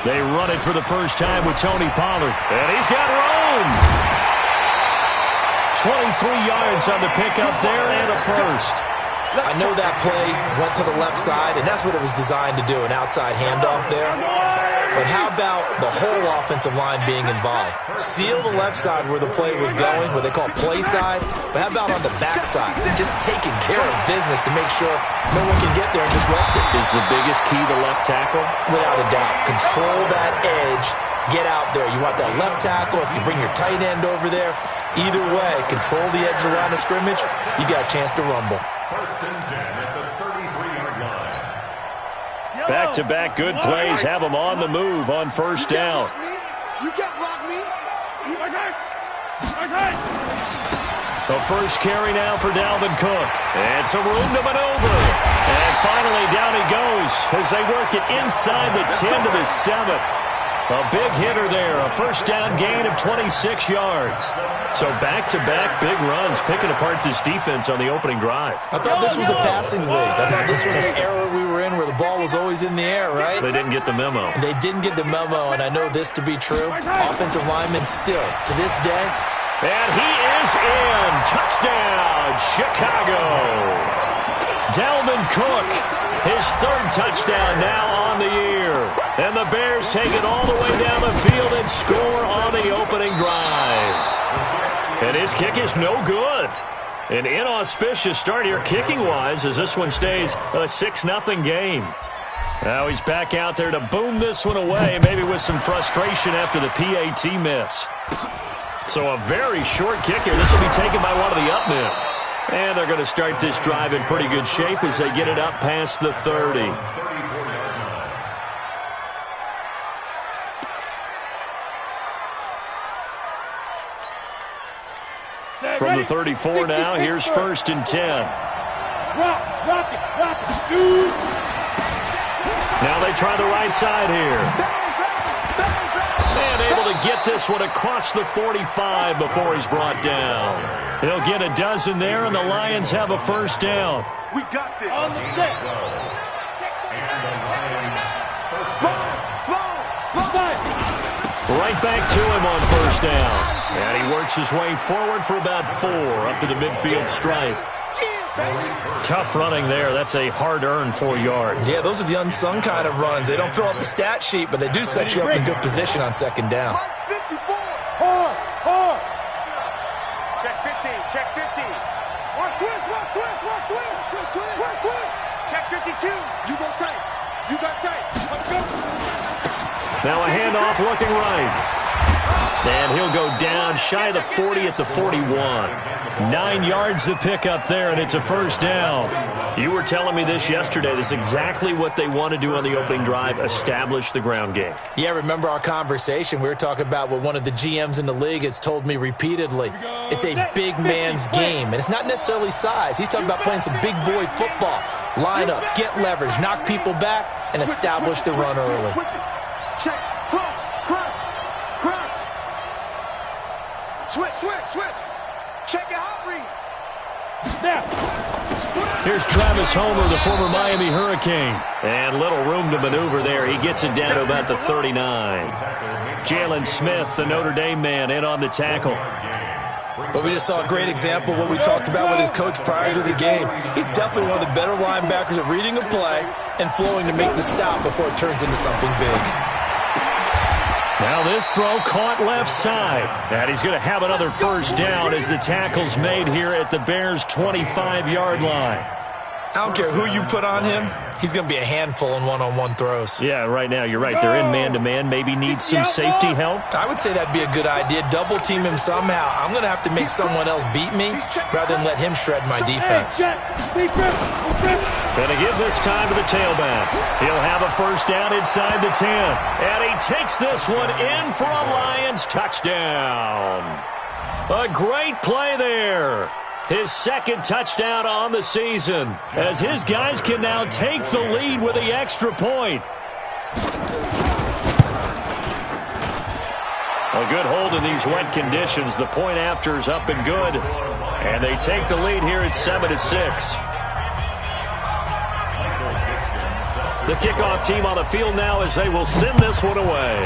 They run it for the first time with Tony Pollard. And he's got room. 23 yards on the pickup there and a first. I know that play went to the left side, and that's what it was designed to do, an outside handoff there. But how about the whole offensive line being involved? Seal the left side where the play was going, what they call play side. But how about on the back side? Just taking care of business to make sure no one can get there and disrupt it. Is the biggest key the left tackle? Without a doubt. Control that edge. Get out there. You want that left tackle. If you bring your tight end over there, either way, control the edge of the line of scrimmage, you got a chance to rumble. Back-to-back good plays have them on the move on first down. You can't block me. The first carry now for Dalvin Cook. And some room to maneuver. And finally down he goes as they work it inside the 10 to the 7. A big hitter there, a first down gain of 26 yards. So back-to-back big runs, picking apart this defense on the opening drive. I thought this was a passing league. I thought this was the era we were in where the ball was always in the air, right? They didn't get the memo. They didn't get the memo, and I know this to be true. Offensive linemen still, to this day. And he is in. Touchdown, Chicago. Dalvin Cook, his third touchdown now on the year. And the Bears take it all the way down the field and score on the opening drive. And his kick is no good. An inauspicious start here kicking-wise as this one stays a 6-0 game. Now he's back out there to boom this one away, maybe with some frustration after the PAT miss. So a very short kick here. This will be taken by one of the up men. And they're going to start this drive in pretty good shape as they get it up past the 30. From the 34 now, here's 1st and 10. Rock it, shoot. Now they try the right side here. And able to get this one across the 45 before he's brought down. He'll get a dozen there, and the Lions have a first down. We got this. On the set. Small. Right back to him on first down. And he works his way forward for about 4 up to the midfield stripe. Tough running there. That's a hard-earned 4 yards. Yeah, those are the unsung kind of runs. They don't fill up the stat sheet, but they do set you up in good position on second down. 54. Hard. Check 15. Watch twist. Check 52. You got tight. Let's go. Now a handoff looking right. And he'll go down shy of the 40 at the 41. 9 yards to pick up there, and it's a first down. You were telling me this yesterday. This is exactly what they want to do on the opening drive, establish the ground game. Yeah, remember our conversation. We were talking about what one of the GMs in the league has told me repeatedly. It's a big man's game, and it's not necessarily size. He's talking about playing some big boy football. Line up, get leverage, knock people back, and establish the run early. Check, crunch. Switch. Check your hot read. Now. Here's Travis Homer, the former Miami Hurricane. And little room to maneuver there. He gets it down to about the 39. Jalen Smith, the Notre Dame man, in on the tackle. But we just saw a great example of what we talked about with his coach prior to the game. He's definitely one of the better linebackers at reading a play and flowing to make the stop before it turns into something big. Now this throw caught left side. And he's going to have another first down as the tackle's made here at the Bears' 25-yard line. I don't care who you put on him. He's going to be a handful in one-on-one throws. Yeah, right now, you're right. They're in man-to-man. Maybe need some safety help. I would say that'd be a good idea. Double team him somehow. I'm going to have to make someone else beat me rather than let him shred my defense. Going to give this time to the tailback. He'll have a first down inside the 10. And he takes this one in for a Lions touchdown. A great play there. His second touchdown on the season as his guys can now take the lead with the extra point. A good hold in these wet conditions. The point after is up and good. And they take the lead here at 7-6. The kickoff team on the field now as they will send this one away.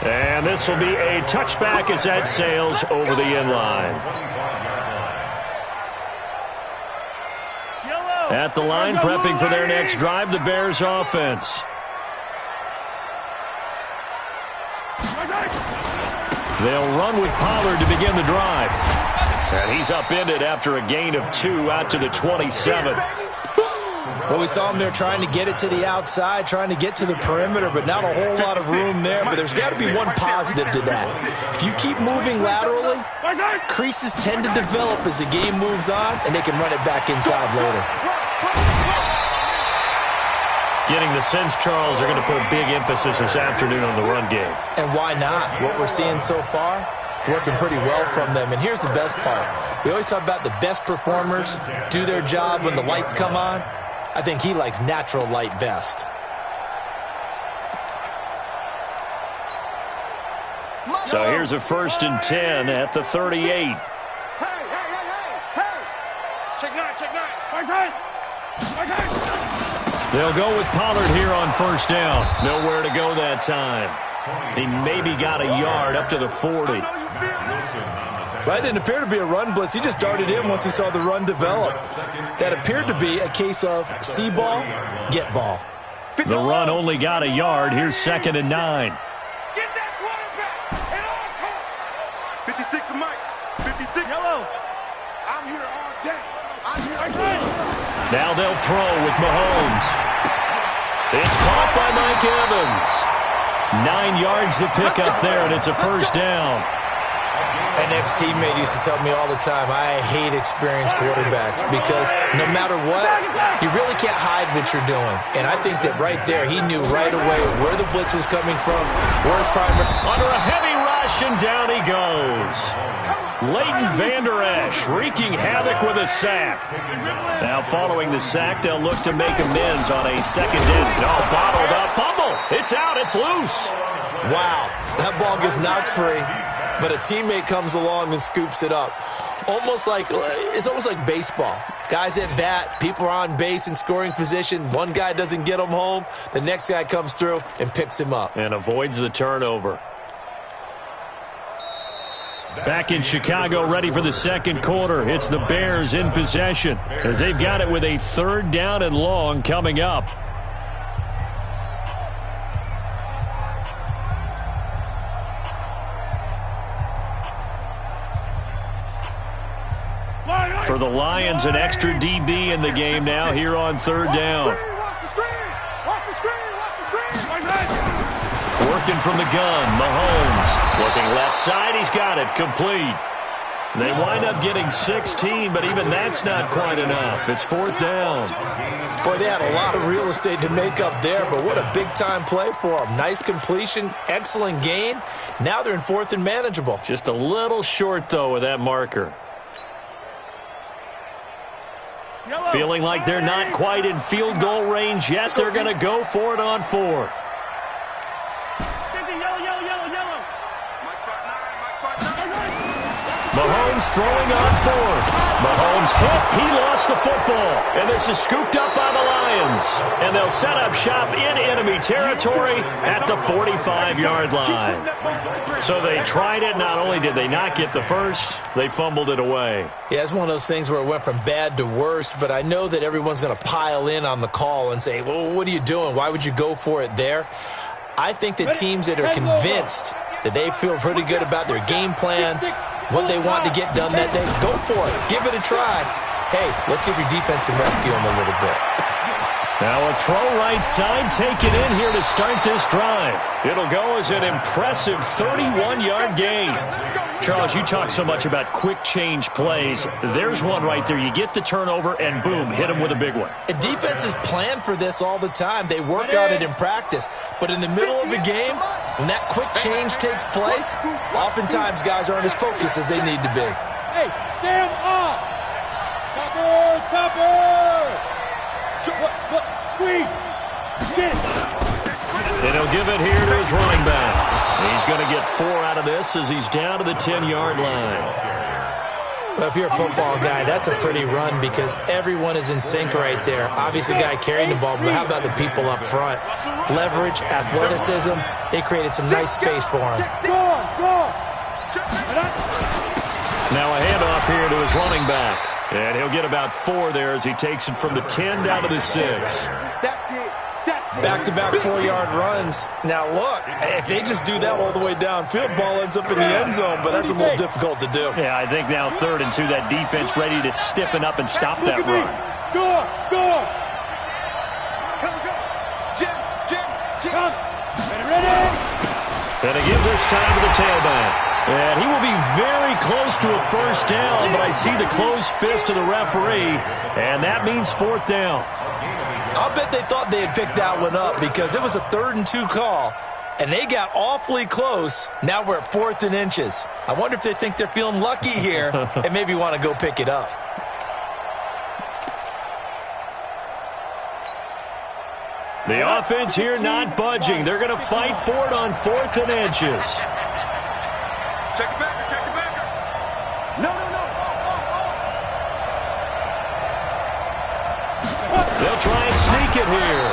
And this will be a touchback as that sails over the end line. At the line, prepping for their next drive, the Bears offense. They'll run with Pollard to begin the drive. And he's upended after a gain of 2 out to the 27. Well, we saw him there trying to get it to the outside, trying to get to the perimeter, but not a whole lot of room there. But there's got to be one positive to that. If you keep moving laterally, creases tend to develop as the game moves on, and they can run it back inside later. Getting the sense, Charles, they're going to put a big emphasis this afternoon on the run game. And why not? What we're seeing so far, working pretty well from them. And here's the best part. We always talk about the best performers do their job when the lights come on. I think he likes natural light best. So here's a 1st and 10 at the 38. Hey! Check nine. Right side. They'll go with Pollard here on 1st down. Nowhere to go that time. He maybe got a yard up to the 40. That didn't appear to be a run blitz. He just darted in once he saw the run develop. That appeared to be a case of see ball, get ball. The run only got a yard. Here's 2nd and 9. Get that quarterback at all costs. 56 to Mike. 56. Yellow. I'm here all day. Now they'll throw with Mahomes. It's caught by Mike Evans. 9 yards to pick up there, and it's a 1st down. An ex-teammate used to tell me all the time, I hate experienced quarterbacks because no matter what, you really can't hide what you're doing. And I think that right there, he knew right away where the blitz was coming from, where his primary... Under a heavy rush, and down he goes. Leighton Vander Esch wreaking havoc with a sack. Now following the sack, they'll look to make amends on a 2nd and... Oh, bottled up. Fumble. It's out. It's loose. Wow. That ball gets knocked free. But a teammate comes along and scoops it up. It's almost like baseball. Guys at bat, people are on base in scoring position. One guy doesn't get him home. The next guy comes through and picks him up. And avoids the turnover. Back in Chicago, ready for the 2nd quarter. It's the Bears in possession as they've got it with a 3rd down and long coming up. For the Lions, an extra DB in the game now here on 3rd down. Watch the screen. Working from the gun, Mahomes. Looking left side, he's got it, complete. They wind up getting 16, but even that's not quite enough. It's 4th down. Boy, they had a lot of real estate to make up there, but what a big-time play for them. Nice completion, excellent gain. Now they're in 4th and manageable. Just a little short, though, with that marker. Feeling like they're not quite in field goal range yet. They're going to go for it on 4th. Mahomes throwing on 4th. Mahomes hit. He lost the football. And this is scooped up by the Lions. And they'll set up shop in enemy territory at the 45-yard line. So they tried it. Not only did they not get the first, they fumbled it away. Yeah, it's one of those things where it went from bad to worse, but I know that everyone's going to pile in on the call and say, well, what are you doing? Why would you go for it there? I think that teams that are convinced that they feel pretty good about their game plan, what they want to get done that day, go for it. Give it a try. Hey, let's see if your defense can rescue them a little bit. Now a throw right side taken in here to start this drive. It'll go as an impressive 31-yard gain. Charles, you talk so much about quick change plays. There's one right there. You get the turnover and boom, hit them with a big one. And defenses plan for this all the time. They work on it in practice. But in the middle of a game, when that quick change takes place, oftentimes guys aren't as focused as they need to be. Hey, Sam up. Topper. Squeeze. Get it. And he'll give it here to his running back. He's going to get 4 out of this as he's down to the 10-yard line. Well, if you're a football guy, that's a pretty run because everyone is in sync right there. Obviously, the guy carrying the ball, but how about the people up front? Leverage, athleticism, they created some nice space for him. Now a handoff here to his running back. And he'll get about 4 there as he takes it from the 10 down to the 6. Back-to-back 4-yard runs. Now, look, if they just do that all the way downfield, ball ends up in the end zone, but that's a little difficult to do. Yeah, I think now 3rd and 2, that defense ready to stiffen up and stop that run. And they give this time to the tailback. And he will be very close to a first down, but I see the closed fist of the referee, and that means 4th down. I'll bet they thought they had picked that one up because it was a 3rd and 2 call, and they got awfully close. Now we're at 4th and inches. I wonder if they think they're feeling lucky here and maybe want to go pick it up. The offense here not budging. They're going to fight for it on 4th and inches. Check it back. No. They'll try and sneak it here.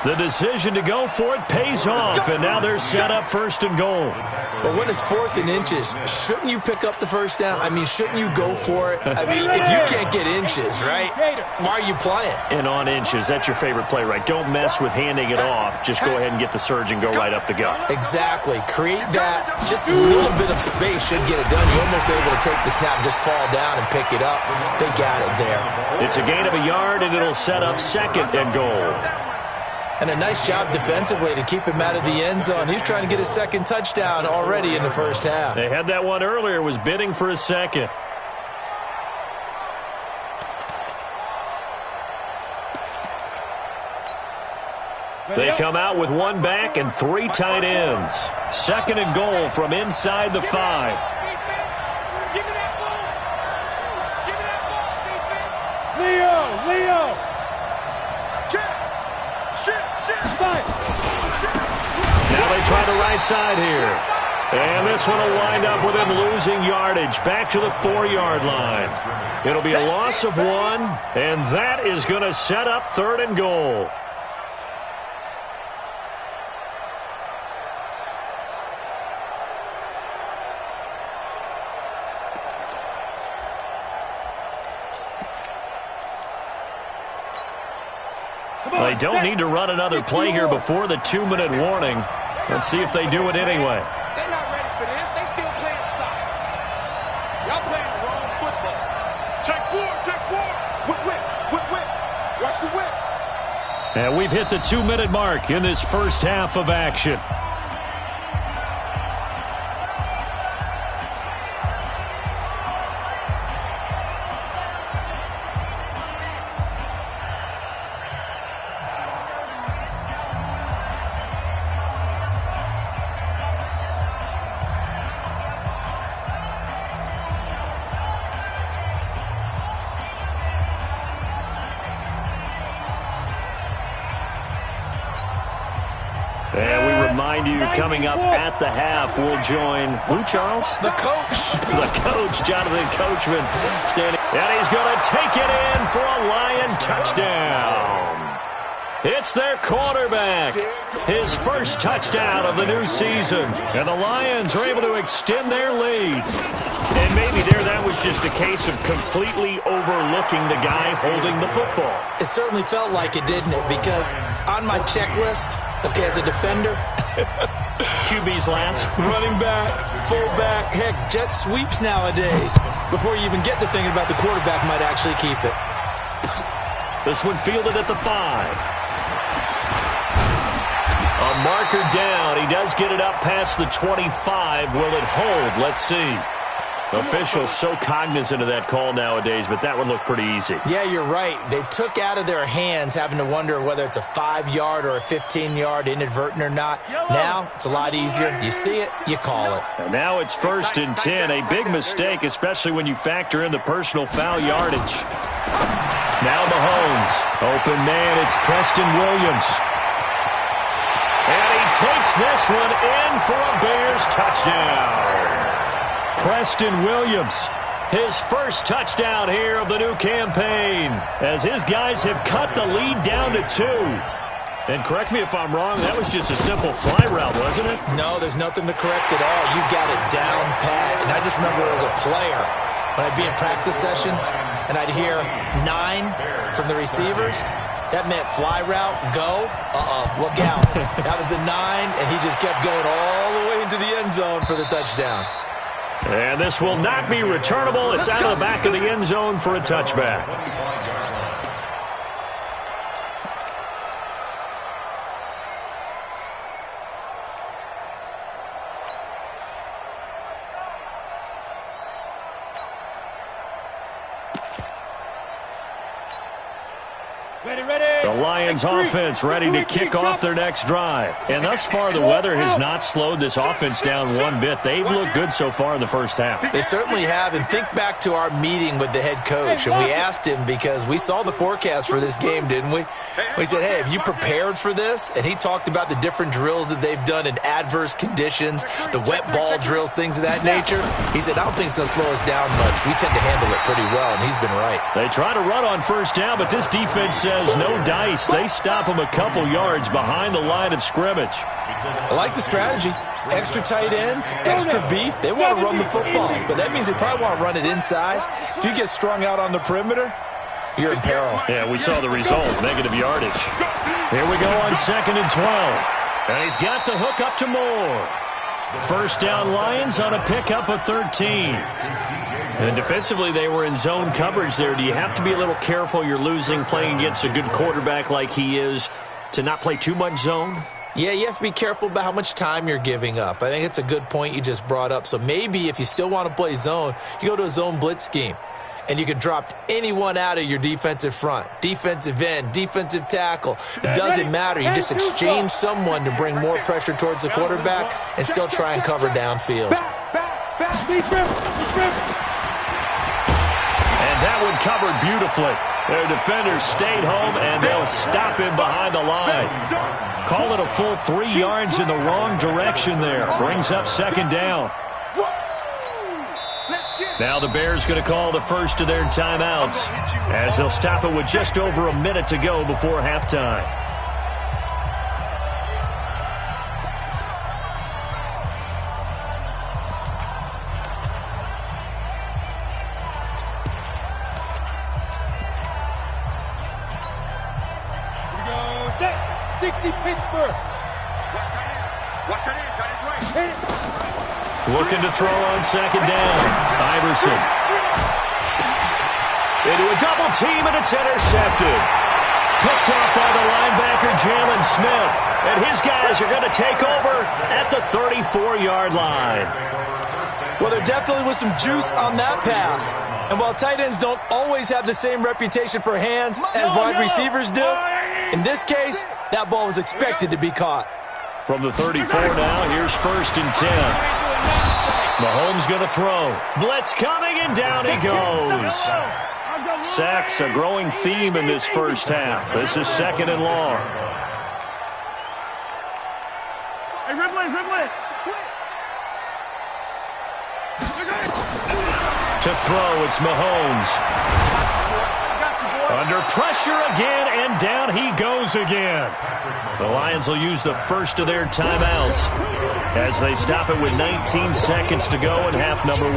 The decision to go for it pays off, and now they're set up 1st and goal. But when it's 4th and inches, shouldn't you pick up the first down? I mean, shouldn't you go for it? I mean, if you can't get inches, right, why are you playing? And on inches, that's your favorite play, right? Don't mess with handing it off. Just go ahead and get the surge and go right up the gut. Exactly. Create that. Just a little bit of space should get it done. You're almost able to take the snap and just fall down and pick it up. They got it there. It's a gain of a yard, and it'll set up 2nd and goal. And a nice job defensively to keep him out of the end zone. He's trying to get his 2nd touchdown already in the first half. They had that one earlier, was bidding for a 2nd. They come out with 1 back and 3 tight ends. 2nd and goal from inside the 5. Leo. Now they try the right side here. And this one will wind up with him losing yardage back to the 4-yard line. It'll be a loss of 1, and that is going to set up 3rd and goal. They don't need to run another play here before the 2-minute warning. Let's see if they do it anyway. They're not ready for this. They still playing soccer. Y'all playing the wrong football. Check 4. Whip. Watch the whip. And we've hit the 2-minute mark in this first half of action. And we remind you, coming up at the half, we'll join who, Charles? The coach. The coach, Jonathan Coachman, standing. And he's going to take it in for a Lion touchdown. It's their quarterback. His first touchdown of the new season. And the Lions are able to extend their lead. And maybe that was just a case of completely overlooking the guy holding the football. It certainly felt like it, didn't it? Because on my checklist, okay, as a defender, QB's last. running back, fullback, heck, jet sweeps nowadays. Before you even get to thinking about the quarterback might actually keep it. This one fielded at the 5. A marker down. He does get it up past the 25. Will it hold? Let's see. Officials so cognizant of that call nowadays, but that would look pretty easy. Yeah, you're right. They took out of their hands having to wonder whether it's a 5-yard or a 15-yard, inadvertent or not. Now, it's a lot easier. You see it, you call it. And now it's 1st and 10. A big mistake, especially when you factor in the personal foul yardage. Now Mahomes. Open man, it's Preston Williams. And he takes this one in for a Bears touchdown. Preston Williams His first touchdown here of the new campaign, as his guys have cut the lead down to 2. And correct me if I'm wrong, that was just a simple fly route, wasn't it? No, there's nothing to correct at all. You've got it down pat. And I just remember as a player, when I'd be in practice sessions and I'd hear 9 from the receivers, that meant fly route, go, look out. That was the 9, and he just kept going all the way into the end zone for the touchdown. And this will not be returnable. It's out of the back of the end zone for a touchback. The Lions offense ready to kick off their next drive. And thus far, the weather has not slowed this offense down one bit. They've looked good so far in the first half. They certainly have. And think back to our meeting with the head coach. And we asked him, because we saw the forecast for this game, didn't we? We said, hey, have you prepared for this? And he talked about the different drills that they've done in adverse conditions, the wet ball drills, things of that nature. He said, I don't think it's going to slow us down much. We tend to handle it pretty well, and he's been right. They try to run on first down, but this defense says no dice. They stop him a couple yards behind the line of scrimmage. I like the strategy. Extra tight ends, extra beef. They want to run the football, but that means they probably want to run it inside. If you get strung out on the perimeter, you're in peril. Yeah, we saw the result, negative yardage. Here we go on 2nd and 12. And he's got the hook up to Moore. First down Lions on a pickup of 13. And defensively, they were in zone coverage there. Do you have to be a little careful? You're losing, playing against a good quarterback like he is, to not play too much zone? Yeah, you have to be careful about how much time you're giving up. I think it's a good point you just brought up. So maybe if you still want to play zone, you go to a zone blitz scheme. And you can drop anyone out of your defensive front. Defensive end, defensive tackle. It doesn't matter. You just exchange someone to bring more pressure towards the quarterback and still try and cover downfield. That one covered beautifully. Their defenders stayed home, and they'll stop him behind the line. Call it a full 3 yards in the wrong direction there. Brings up 2nd down. Now the Bears going to call the first of their timeouts, as they'll stop it with just over a minute to go before halftime. Looking to throw on 2nd down. Iverson. Into a double team, and it's intercepted. Picked off by the linebacker, Jalen Smith. And his guys are going to take over at the 34-yard line. Well, there definitely was some juice on that pass. And while tight ends don't always have the same reputation for hands as wide receivers do, in this case, that ball was expected to be caught. From the 34 now, here's 1st and 10. Mahomes going to throw. Blitz coming, and down he goes. Sacks, a growing theme in this first half. This is 2nd and long. To throw, it's Mahomes. Under pressure again, and down he goes again. The Lions will use the first of their timeouts as they stop it with 19 seconds to go in half number 1.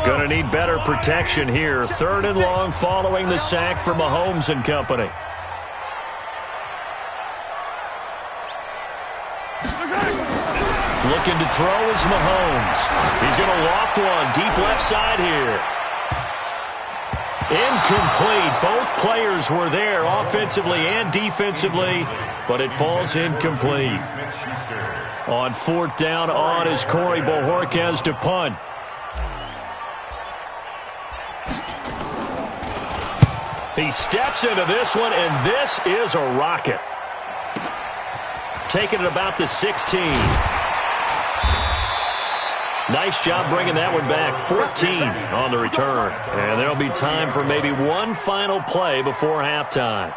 Going to need better protection here. 3rd and long following the sack for Mahomes and company. Looking to throw is Mahomes. He's going to loft one deep left side here. Incomplete. Both players were there offensively and defensively, but it falls incomplete. On 4th down, on is Corey Bojorquez to punt. He steps into this one, and this is a rocket. Taking it about the 16. Nice job bringing that one back. 14 on the return. And there'll be time for maybe one final play before halftime.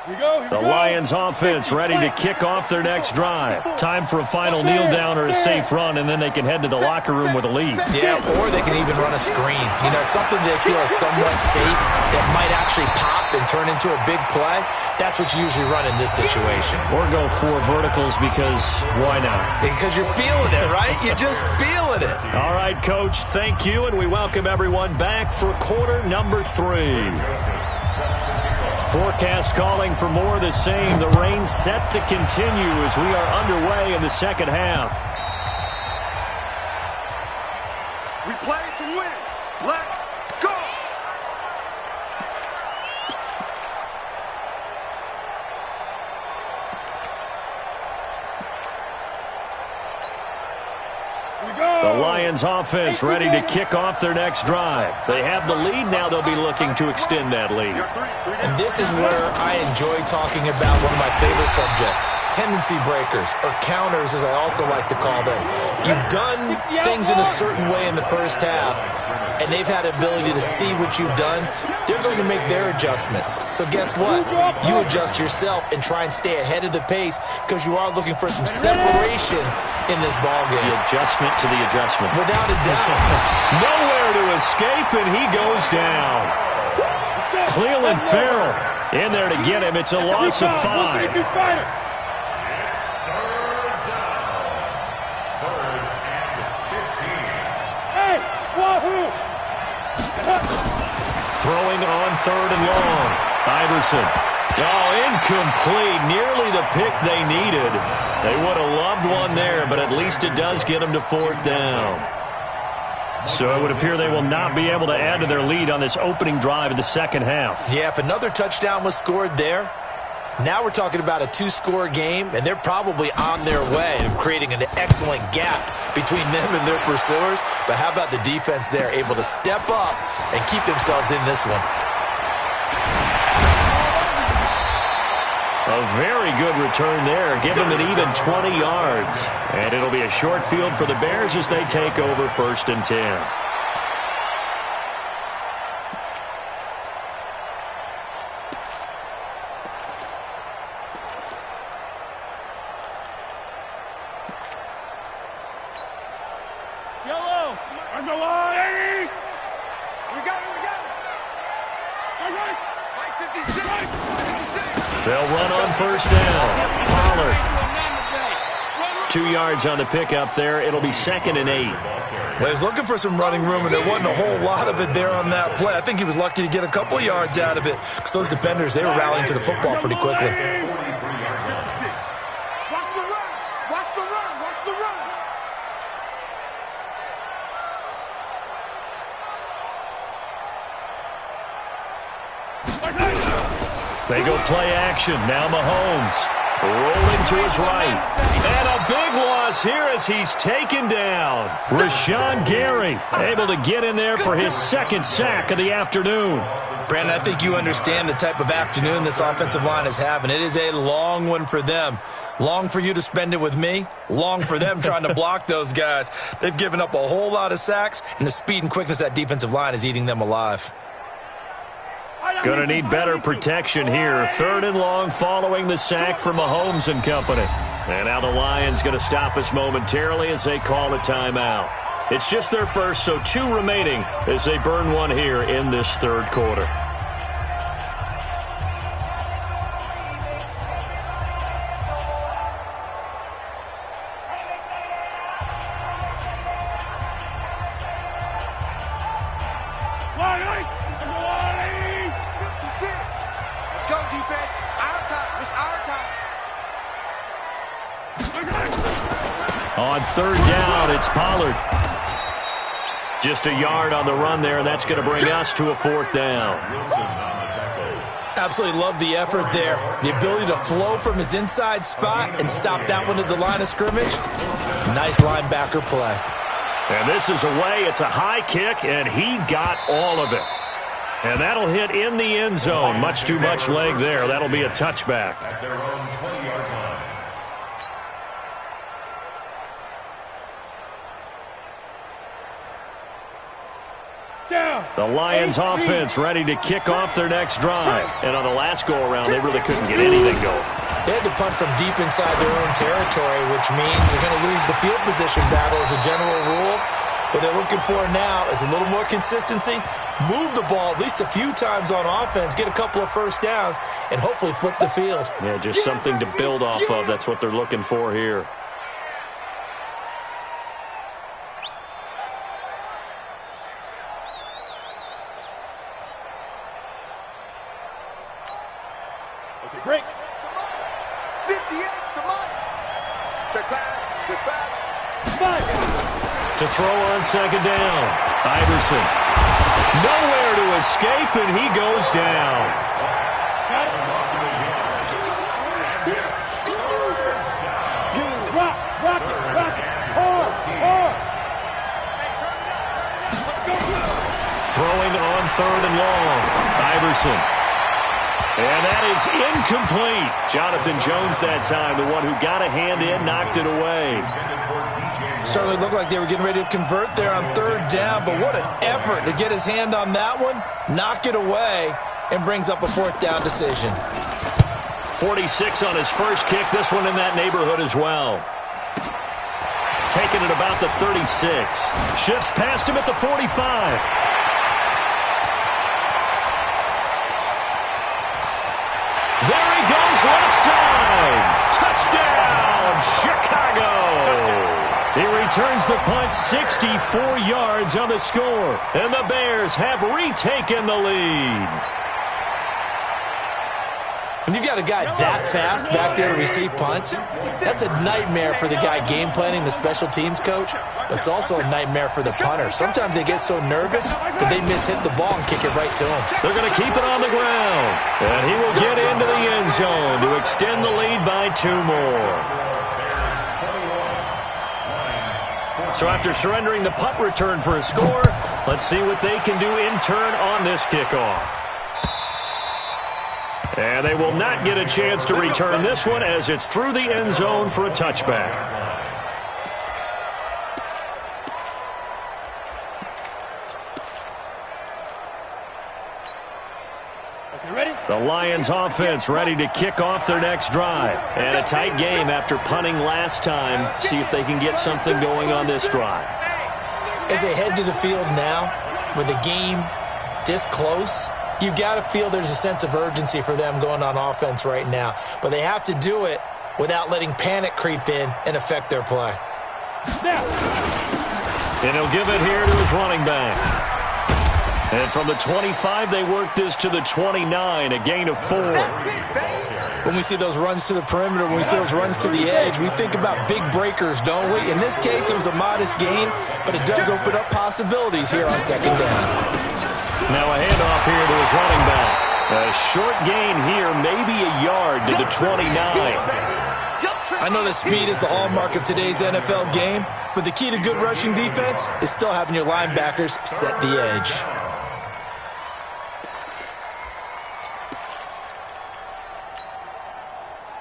The Lions offense ready to kick off their next drive. Time for a final kneel down or a safe run, and then they can head to the locker room with a lead. Yeah, or they can even run a screen. You know, something they feel is somewhat safe that might actually pop and turn into a big play. That's what you usually run in this situation. Or go 4 verticals because why not? Because you're feeling it, right? You're just feeling it. All right, Coach, thank you, and we welcome everyone back for quarter number 3. Forecast calling for more of the same. The rain set to continue as we are underway in the second half. We play to win. Let's go. The Lions offense ready to kick off their next drive. They have the lead now. They'll be looking to extend that lead. And this is where I enjoy talking about one of my favorite subjects, tendency breakers, or counters as I also like to call them. You've done things in a certain way in the first half, and they've had the ability to see what you've done. They're going to make their adjustments. So guess what? You adjust yourself and try and stay ahead of the pace because you are looking for some separation in this ball game. The adjustment to the adjustment. Without a doubt. Nowhere to escape, and he goes down. Cleveland Farrell in there to get him. It's a loss of 5. Throwing on 3rd and long. Iverson. Oh, incomplete. Nearly the pick they needed. They would have loved one there, but at least it does get them to 4th down. So it would appear they will not be able to add to their lead on this opening drive in the second half. Yeah, if another touchdown was scored there, now we're talking about a 2-score game, and they're probably on their way of creating an excellent gap between them and their pursuers. But how about the defense there, able to step up and keep themselves in this one? A very good return there. Give them an even 20 yards. And it'll be a short field for the Bears as they take over 1st and 10. Yellow. On the line. We got it. All right. 56. They'll run on 1st down. Pollard. 2 yards on the pickup there. It'll be 2nd and 8. Well, he was looking for some running room, and there wasn't a whole lot of it there on that play. I think he was lucky to get a couple yards out of it because those defenders, they were rallying to the football pretty quickly. 56. Watch the run. Watch the run. Watch the run. They go play action. Now Mahomes rolling to his right. And a big loss here as he's taken down. Rashawn Gary able to get in there for his 2nd sack of the afternoon. Brandon, I think you understand the type of afternoon this offensive line is having. It is a long one for them. Long for you to spend it with me. Long for them trying to block those guys. They've given up a whole lot of sacks, and the speed and quickness of that defensive line is eating them alive. Going to need better protection here. 3rd and long following the sack from Mahomes and company. And now the Lions going to stop us momentarily as they call a timeout. It's just their first, so 2 remaining as they burn one here in this 3rd quarter. Let's go, defense. Our time. It's our time. On 3rd down, it's Pollard. Just a yard on the run there, and that's going to bring us to a 4th down. Absolutely love the effort there. The ability to flow from his inside spot and stop that one at the line of scrimmage. Nice linebacker play. And this is away. It's a high kick, and he got all of it. And that'll hit in the end zone. Much too much leg there. That'll be a touchback. At their own 20-yard line. The Lions offense ready to kick off their next drive. And on the last go-around, they really couldn't get anything going. They had to punt from deep inside their own territory, which means they're going to lose the field position battle as a general rule. What they're looking for now is a little more consistency, move the ball at least a few times on offense, get a couple of first downs, and hopefully flip the field. Yeah, just something to build off of. That's what they're looking for here. Break. 58 to Mike. Check pass. Check back. Mike. To throw on second down. Iverson. Nowhere to escape, and he goes down. Rock it. Hard. Throwing on third and long. Iverson. And that is incomplete. Jonathan Jones that time, the one who got a hand in, knocked it away. Certainly looked like they were getting ready to convert there on third down, but what an effort to get his hand on that one, knock it away, and brings up a fourth down decision. 46 on his first kick, this one in that neighborhood as well. Taking it about the 36. Shifts past him at the 45. There he goes, left side. Touchdown, Chicago. He returns the punt 64 yards on the score. And the Bears have retaken the lead. When you've got a guy that fast back there to receive punts, that's a nightmare for the guy game planning, the special teams coach, but it's also a nightmare for the punter. Sometimes they get so nervous that they mishit the ball and kick it right to him. They're going to keep it on the ground, and he will get into the end zone to extend the lead by 2 more. So after surrendering the punt return for a score, let's see what they can do in turn on this kickoff. And they will not get a chance to return this one as it's through the end zone for a touchback. The Lions offense ready to kick off their next drive. And a tight game after punting last time. See if they can get something going on this drive. As they head to the field now, with the game this close, you've got to feel there's a sense of urgency for them going on offense right now. But they have to do it without letting panic creep in and affect their play. And he'll give it here to his running back. And from the 25, they work this to the 29, a gain of 4. When we see those runs to the perimeter, when we see those runs to the edge, we think about big breakers, don't we? In this case, it was a modest gain, but it does open up possibilities here on second down. Now a handoff here to his running back. A short gain here, maybe a yard to the 29. I know that speed is the hallmark of today's NFL game, but the key to good rushing defense is still having your linebackers set the edge.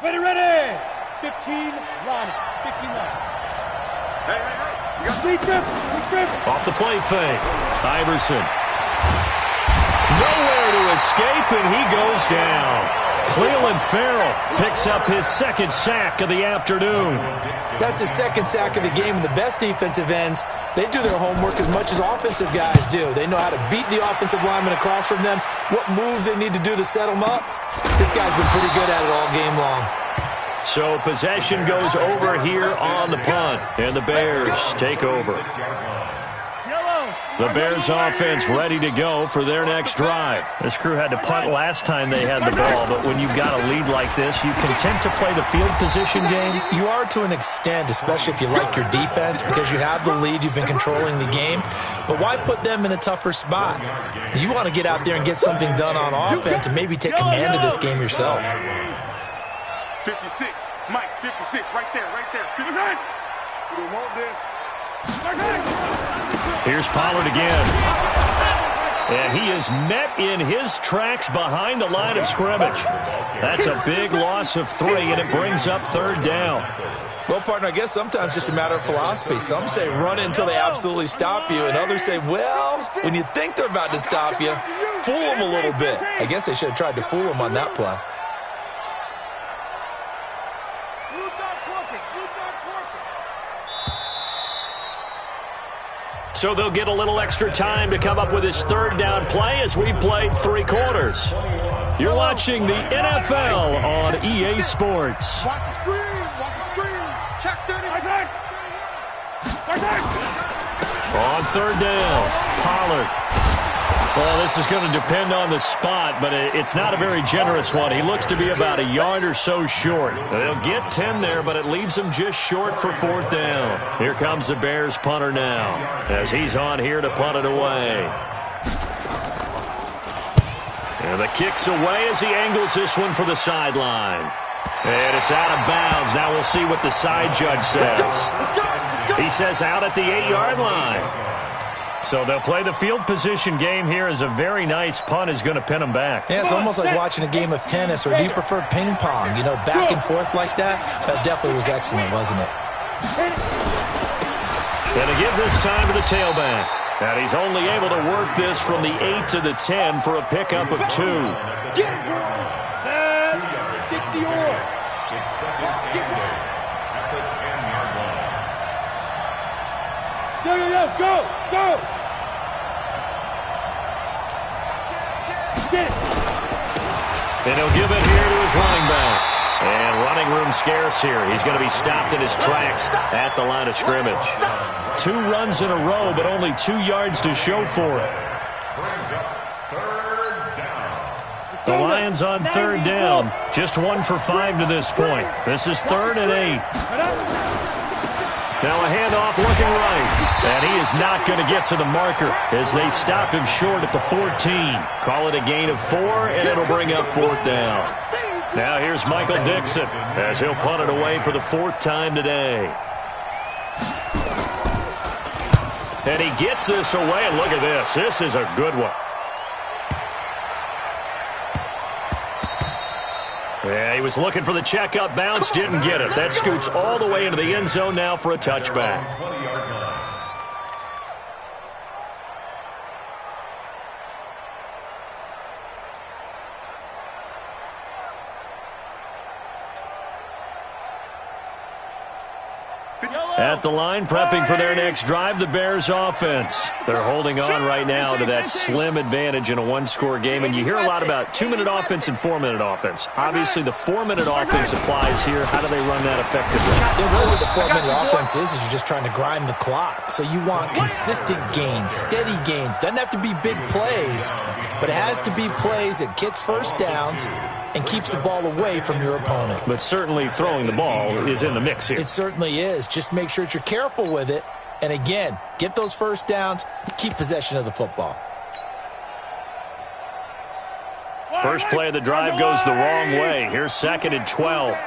Ready. 15 line. 15 line. Hey. You got three. Off the play fake. Iverson. Nowhere to escape, and he goes down. Cleveland Farrell picks up his second sack of the afternoon. That's his second sack of the game, and the best defensive ends, they do their homework as much as offensive guys do. They know how to beat the offensive lineman across from them, what moves they need to do to set them up. This guy's been pretty good at it all game long. So possession goes over here on the punt, and the Bears take over. The Bears offense ready to go for their next drive. This crew had to punt last time they had the ball, but when you've got a lead like this, you content to play the field position game? You are to an extent, especially if you like your defense, because you have the lead, you've been controlling the game. But why put them in a tougher spot? You want to get out there and get something done on offense and maybe take command of this game yourself. 56. Mike, 56. Right there. 56. We don't want this. Here's Pollard again. And he is met in his tracks behind the line of scrimmage. That's a big loss of 3, and it brings up 3rd down. Well, partner, I guess sometimes it's just a matter of philosophy. Some say run until they absolutely stop you, and others say, well, when you think they're about to stop you, fool them a little bit. I guess they should have tried to fool them on that play. So they'll get a little extra time to come up with his 3rd down play as we've played 3 quarters. You're watching the NFL on EA Sports. Watch the screen. Watch the screen. Check 30. On 3rd down, Pollard. Well, this is going to depend on the spot, but it's not a very generous one. He looks to be about a yard or so short. They'll get 10 there, but it leaves him just short for 4th down. Here comes the Bears punter now, as he's on here to punt it away. And the kick's away as he angles this one for the sideline. And it's out of bounds. Now we'll see what the side judge says. He says out at the 8-yard line. So they'll play the field position game here as a very nice punt is going to pin them back. Yeah, it's almost like watching a game of tennis, or do you prefer ping pong? You know, back and forth like that? That definitely was excellent, wasn't it? And to give this time to the tailback. And he's only able to work this from the 8 to the 10 for a pickup of 2. Get it. 60 on. It's 2nd and goal at the 10-yard line. Go. Get it. And he'll give it here to his running back. And running room scarce here. He's going to be stopped in his tracks at the line of scrimmage. 2 runs in a row, but only 2 yards to show for it. Brings up 3rd down. The Lions on 3rd down. Just 1 for 5 to this point. This is 3rd and 8. Now a handoff looking right. And he is not going to get to the marker as they stop him short at the 14. Call it a gain of 4, and it'll bring up 4th down. Now here's Michael Dixon as he'll punt it away for the 4th time today. And he gets this away, and look at this. This is a good one. Yeah, he was looking for the checkup bounce, didn't get it. That scoots all the way into the end zone now for a touchback. 20-yard line. At the line, prepping for their next drive, the Bears offense. They're holding on right now to that slim advantage in a 1-score game, and you hear a lot about 2-minute offense and 4-minute offense. Obviously, the 4-minute offense applies here. How do they run that effectively? Really what the 4-minute offense is you're just trying to grind the clock. So you want consistent gains, steady gains. Doesn't have to be big plays, but it has to be plays that gets first downs and keeps the ball away from your opponent. But certainly throwing the ball is in the mix here. It certainly is. Just make sure that you're careful with it. And again, get those first downs, keep possession of the football. First play of the drive goes the wrong way. Here's 2nd and 12.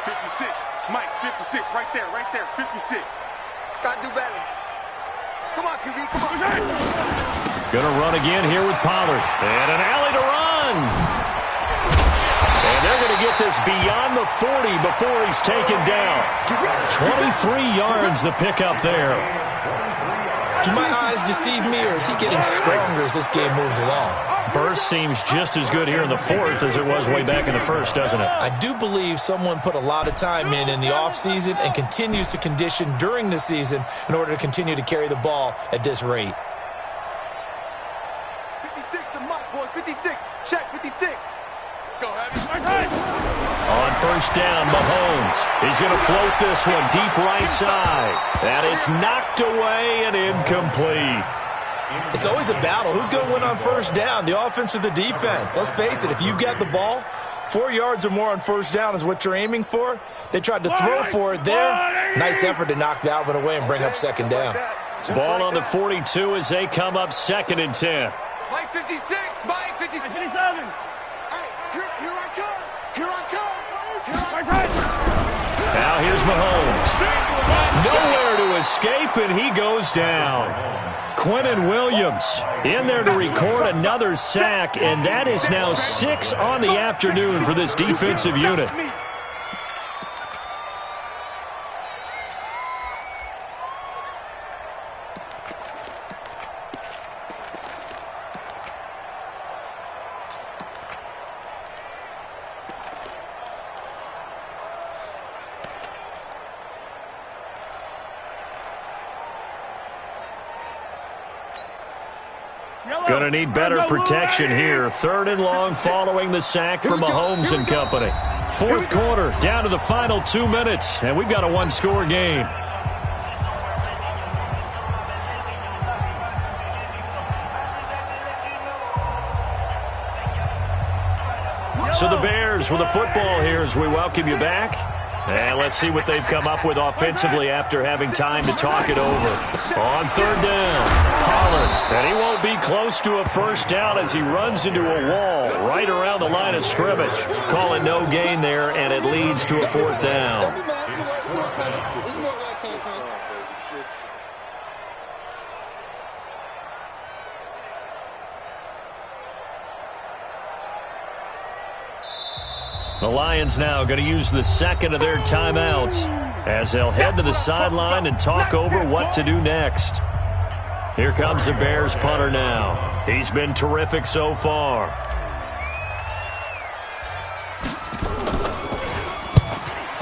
56. Mike, 56. Right there. 56. Gotta do better. Come on, QB. Come on. Gonna run again here with Pollard. And an alley to run. And they're going to get this beyond the 40 before he's taken down. 23 yards the pickup there. Do my eyes deceive me, or is he getting stronger as this game moves along? Burst seems just as good here in the 4th as it was way back in the 1st, doesn't it? I do believe someone put a lot of time in the offseason and continues to condition during the season in order to continue to carry the ball at this rate. 56 to Mike, boys. 56. Check 56. Let's go, Heavy. On first down, Mahomes. He's going to float this one deep right side. And it's knocked away and incomplete. It's always a battle. Who's going to win on first down, the offense or the defense? Let's face it, if you've got the ball, 4 yards or more on first down is what you're aiming for. They tried to throw for it there. Nice effort to knock that one away and bring up 2nd down. Ball on the 42 as they come up 2nd and 10. Mike 56. Mike 57. Hey, here I come. Here I come. Now here's Mahomes. Nowhere to escape, and he goes down. Quinnen Williams in there to record another sack, and that is now 6 on the afternoon for this defensive unit. Going to need better protection here. 3rd and long following the sack from Mahomes and company. 4th quarter, down to the final 2 minutes, and we've got a one-score game. So the Bears with the football here as we welcome you back. And let's see what they've come up with offensively after having time to talk it over. On 3rd down, Pollard. And he won't be close to a first down as he runs into a wall right around the line of scrimmage. Call it no gain there, and it leads to a 4th down. The Lions now going to use the second of their timeouts as they'll head to the sideline and talk over what to do next. Here comes the Bears punter now. He's been terrific so far.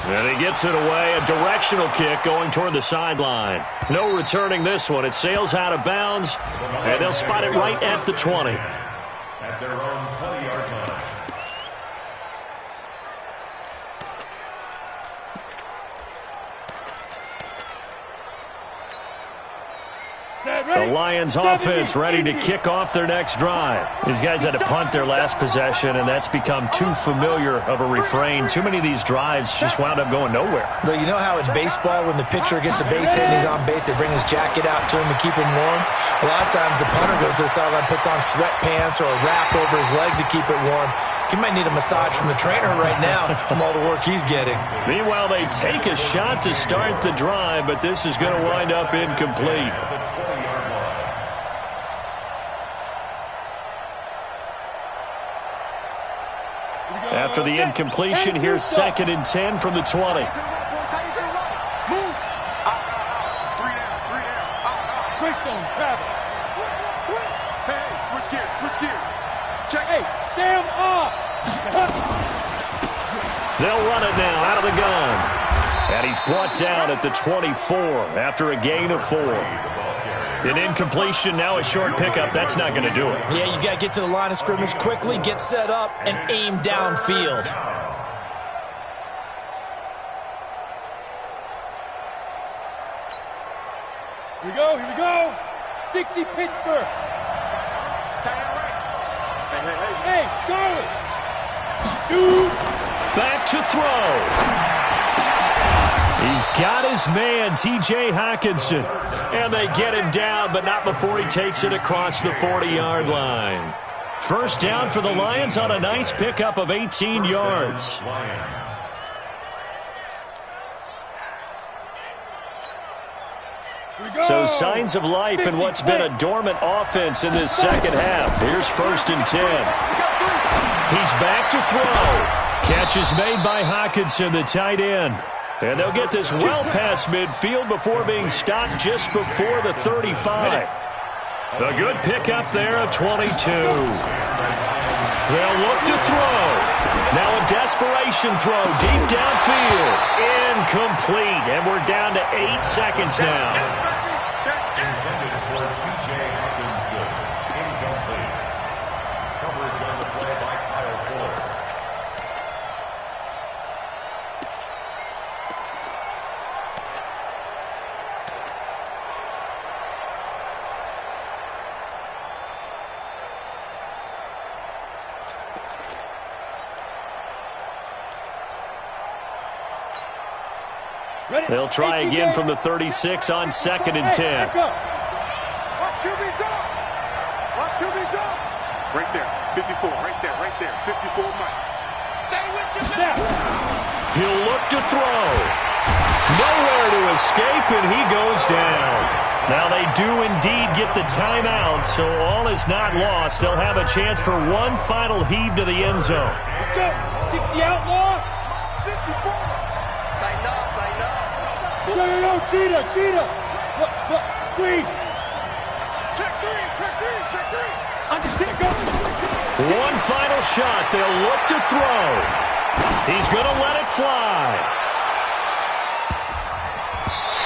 And he gets it away. A directional kick going toward the sideline. No returning this one. It sails out of bounds, and they'll spot it right at the 20. At their own 20-yard line. The Lions offense ready to kick off their next drive. These guys had to punt their last possession, and that's become too familiar of a refrain. Too many of these drives just wound up going nowhere. But you know how in baseball, when the pitcher gets a base hit and he's on base, they bring his jacket out to him to keep him warm? A lot of times the punter goes to the sideline, puts on sweatpants or a wrap over his leg to keep it warm. He might need a massage from the trainer right now from all the work he's getting. Meanwhile, they take a shot to start the drive, but this is going to wind up incomplete. After the incompletion, here's 2nd and 10 from the 20. Move. Greystone travel. Hey, switch gears. Check. Hey, Sam up. They'll run it now out of the gun. And he's brought down at the 24 after a gain of 4. An incompletion, now a short pickup. That's not going to do it. Yeah, you got to get to the line of scrimmage quickly, get set up, and aim downfield. Here we go. 60 Pittsburgh. Hey, Charlie. Shoot. Back to throw. He's got his man, T.J. Hockenson. And they get him down, but not before he takes it across the 40-yard line. First down for the Lions on a nice pickup of 18 yards. So signs of life in what's been a dormant offense in this second half. Here's 1st and 10. He's back to throw. Catch is made by Hockenson, the tight end. And they'll get this well past midfield before being stopped just before the 35. A good pickup there at 22. They'll look to throw. Now a desperation throw deep downfield. Incomplete. And we're down to 8 seconds now. Intended for T.J. Hockenson. Incomplete. Coverage on the play by Kyle Fuller. They'll try again from the 36 on 2nd and 10. Watch QB jump. Right there. 54. Right there. 54 Mike. Stay with your man. He'll look to throw. Nowhere to escape, and he goes down. Now they do indeed get the timeout, so all is not lost. They'll have a chance for one final heave to the end zone. Let's go. 60 outlaw. 54. Tighten up, tighten up. Yo, cheetah. Look, screen. Check three. Under 10, go. One final shot. They'll look to throw. He's going to let it fly.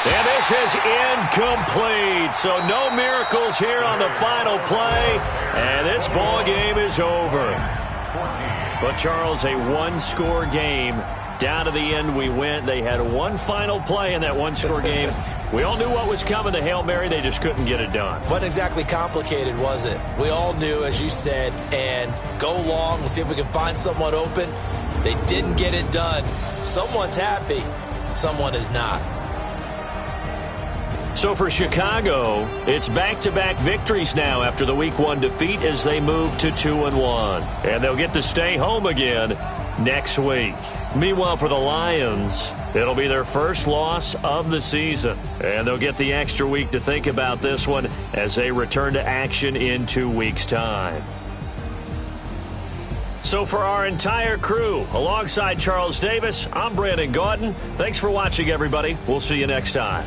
And this is incomplete. So no miracles here on the final play. And this ball game is over. But, Charles, a one-score game. Down to the end we went. They had one final play in that one-score game. We all knew what was coming, the Hail Mary. They just couldn't get it done. Wasn't exactly complicated, was it? We all knew, as you said, and go long. We'll see if we can find someone open. They didn't get it done. Someone's happy. Someone is not. So for Chicago, it's back-to-back victories now after the Week 1 defeat as they move to 2-1. And they'll get to stay home again next week. Meanwhile, for the Lions, it'll be their first loss of the season. And they'll get the extra week to think about this one as they return to action in 2 weeks' time. So for our entire crew, alongside Charles Davis, I'm Brandon Gaudin. Thanks for watching, everybody. We'll see you next time.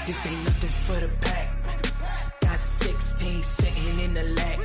This ain't nothing for the pack. Got 16 sitting in the lag.